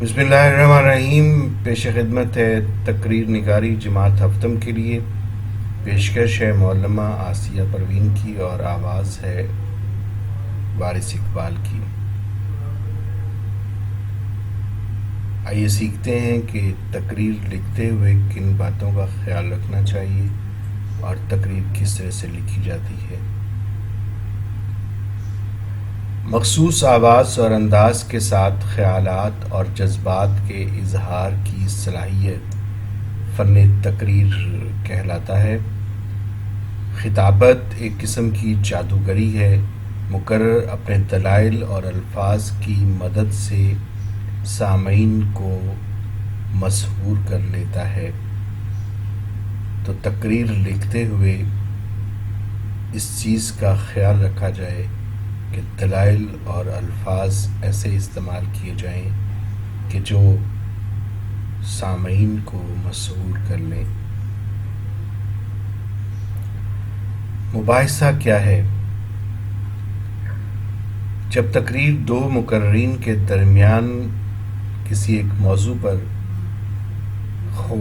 بسم اللہ الرحمن الرحیم. پیش خدمت ہے تقریر نگاری جماعت ہفتم کے لیے. پیشکش ہے معلمہ آسیہ پروین کی اور آواز ہے وارث اقبال کی. آئیے سیکھتے ہیں کہ تقریر لکھتے ہوئے کن باتوں کا خیال رکھنا چاہیے اور تقریر کس طرح سے لکھی جاتی ہے. مخصوص آواز اور انداز کے ساتھ خیالات اور جذبات کے اظہار کی صلاحیت فن تقریر کہلاتا ہے. خطابت ایک قسم کی جادوگری ہے. مقرر اپنے دلائل اور الفاظ کی مدد سے سامعین کو مسحور کر لیتا ہے. تو تقریر لکھتے ہوئے اس چیز کا خیال رکھا جائے کہ دلائل اور الفاظ ایسے استعمال کیے جائیں کہ جو سامعین کو مسحور کر لیں. مباحثہ کیا ہے؟ جب تقریر دو مقررین کے درمیان کسی ایک موضوع پر ہو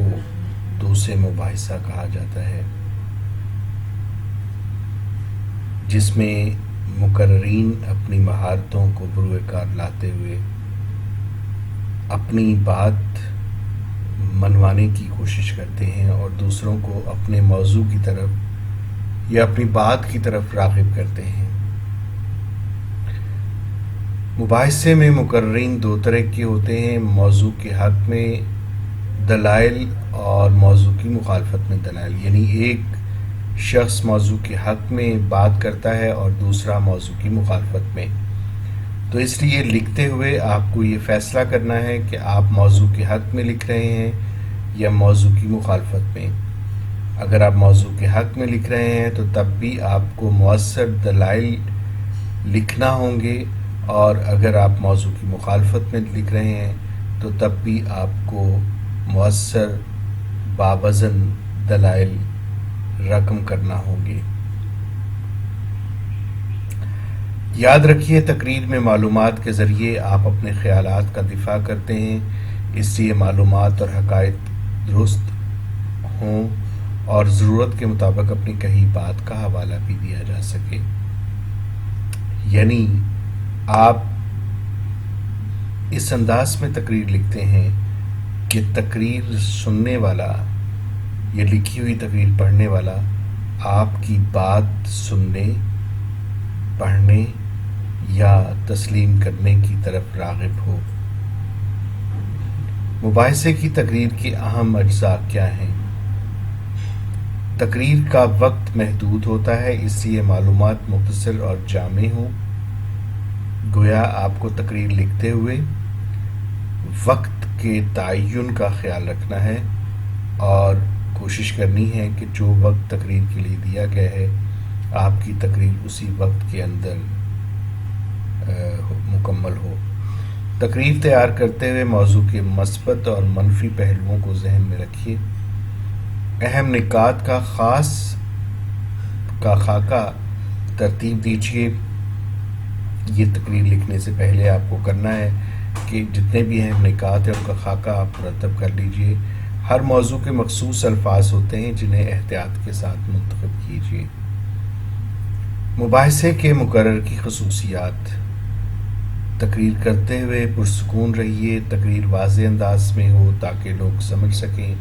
تو اسے مباحثہ کہا جاتا ہے، جس میں مقررین اپنی مہارتوں کو بروئے کار لاتے ہوئے اپنی بات منوانے کی کوشش کرتے ہیں اور دوسروں کو اپنے موضوع کی طرف یا اپنی بات کی طرف راغب کرتے ہیں. مباحثے میں مقررین دو طرح کے ہوتے ہیں: موضوع کے حق میں دلائل اور موضوع کی مخالفت میں دلائل. یعنی ایک شخص موضوع کے حق میں بات کرتا ہے اور دوسرا موضوع کی مخالفت میں. تو اس لیے لکھتے ہوئے آپ کو یہ فیصلہ کرنا ہے کہ آپ موضوع کے حق میں لکھ رہے ہیں یا موضوع کی مخالفت میں. اگر آپ موضوع کے حق میں لکھ رہے ہیں تو تب بھی آپ کو مؤثر دلائل لکھنا ہوں گے، اور اگر آپ موضوع کی مخالفت میں لکھ رہے ہیں تو تب بھی آپ کو مؤثر باوزن دلائل رقم کرنا ہوں گے. یاد رکھیے، تقریر میں معلومات کے ذریعے آپ اپنے خیالات کا دفاع کرتے ہیں، اس لیے معلومات اور حقائق درست ہوں اور ضرورت کے مطابق اپنی کہی بات کا حوالہ بھی دیا جا سکے. یعنی آپ اس انداز میں تقریر لکھتے ہیں کہ تقریر سننے والا یا لکھی ہوئی تقریر پڑھنے والا آپ کی بات سننے، پڑھنے یا تسلیم کرنے کی طرف راغب ہو. مباحثے کی تقریر کے اہم اجزاء کیا ہیں؟ تقریر کا وقت محدود ہوتا ہے، اس لیے معلومات مختصر اور جامع ہوں. گویا آپ کو تقریر لکھتے ہوئے وقت کے تعین کا خیال رکھنا ہے اور کوشش کرنی ہے کہ جو وقت تقریر کے لیے دیا گیا ہے آپ کی تقریر اسی وقت کے اندر مکمل ہو. تقریر تیار کرتے ہوئے موضوع کے مثبت اور منفی پہلوؤں کو ذہن میں رکھیے. اہم نکات کا خاکہ ترتیب دیجیے. یہ تقریر لکھنے سے پہلے آپ کو کرنا ہے کہ جتنے بھی اہم نکات ہیں ان کا خاکہ آپ مرتب کر لیجیے. ہر موضوع کے مخصوص الفاظ ہوتے ہیں جنہیں احتیاط کے ساتھ منتخب کیجیے. مباحثے کے مقرر کی خصوصیات: تقریر کرتے ہوئے پرسکون رہیے. تقریر واضح انداز میں ہو تاکہ لوگ سمجھ سکیں.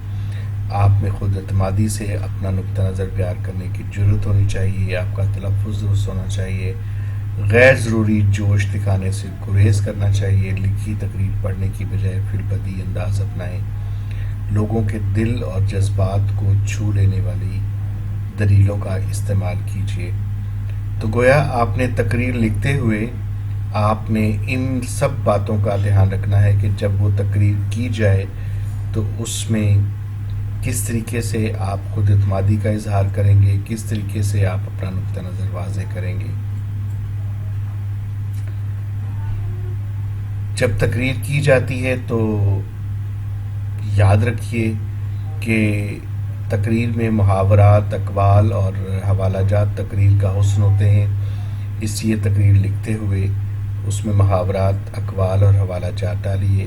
آپ میں خود اعتمادی سے اپنا نقطہ نظر بیان کرنے کی جرات ہونی چاہیے. آپ کا تلفظ درست ہونا چاہیے. غیر ضروری جوش دکھانے سے گریز کرنا چاہیے. لکھی تقریر پڑھنے کی بجائے فی البدیہہ انداز اپنائیں. لوگوں کے دل اور جذبات کو چھو لینے والی دلیلوں کا استعمال کیجیے. تو گویا آپ نے تقریر لکھتے ہوئے آپ نے ان سب باتوں کا دھیان رکھنا ہے کہ جب وہ تقریر کی جائے تو اس میں کس طریقے سے آپ خود اعتمادی کا اظہار کریں گے، کس طریقے سے آپ اپنا نقطہ نظر واضح کریں گے. جب تقریر کی جاتی ہے تو یاد رکھیے کہ تقریر میں محاورات، اقوال اور حوالہ جات تقریر کا حسن ہوتے ہیں. اس لیے تقریر لکھتے ہوئے اس میں محاورات، اقوال اور حوالہ جات ڈالیے.